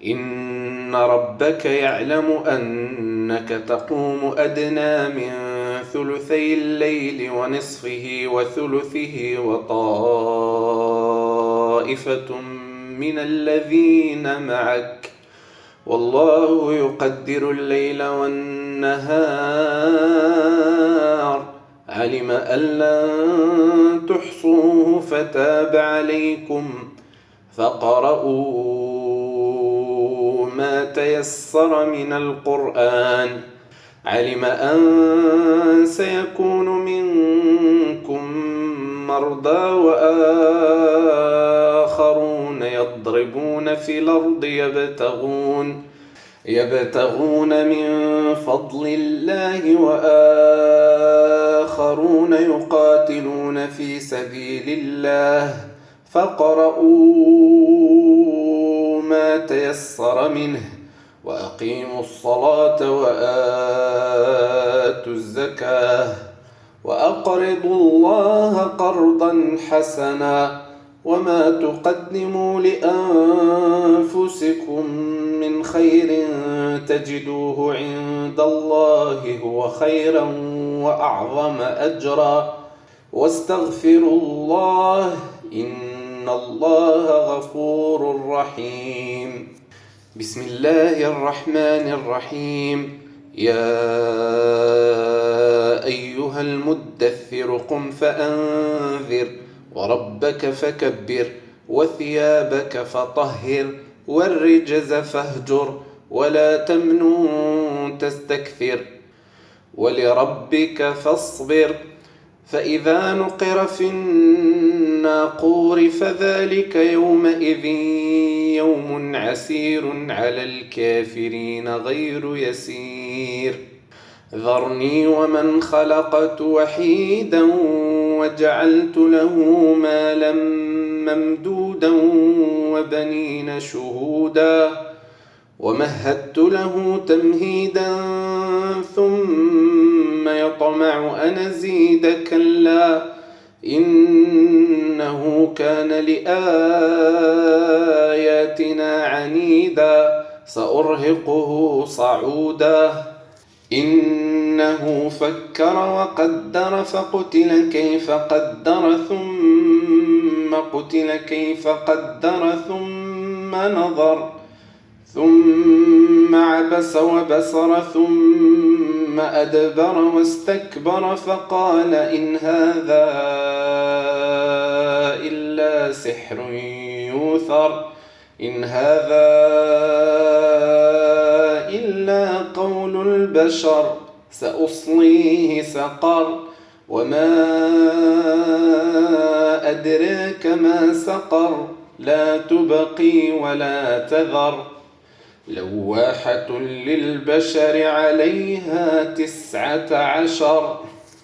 إن ربك يعلم أنك تقوم أدنى من ثلثي الليل ونصفه وثلثه وطائفة من الذين معك والله يقدر الليل والنهار علم أن لن تحصوه فتاب عليكم فاقرؤوا ما تيسر من القرآن علم أن سيكون منكم مرضى وآخرون يضربون في الأرض يبتغون من فضل الله وآخرون يقاتلون في سبيل الله فاقرؤوا ما تيسر منه وأقيموا الصلاة وآتوا الزكاة وأقرضوا الله قرضا حسنا وما تقدموا لأنفسكم من خير تجدوه عند الله هو خيرا وأعظم أجرا واستغفروا الله إن الله غفور رحيم. بسم الله الرحمن الرحيم. يا أيها المدثر قم فأنذر وربك فكبر وثيابك فطهر والرجز فاهجر ولا تمنن تستكثر ولربك فاصبر فإذا نقر في الناقور فذلك يومئذ يوم عسير على الكافرين غير يسير ذرني ومن خلقت وحيدا وجعلت له مالا ممدودا وبنين شهودا ومهدت له تمهيدا ثم يطمع أن أزيد كلا إنه كان لآياتنا عنيدا سأرهقه صعودا إنه فكر وقدر فقتل كيف قدر ثم قتل كيف قدر ثم نظر ثم عبس وبصر ثم أدبر واستكبر فقال إن هذا إلا سحر يؤثر إن هذا إلا قول البشر سأصليه سقر وما أدراك ما سقر لا تبقي ولا تذر لواحة للبشر عليها 19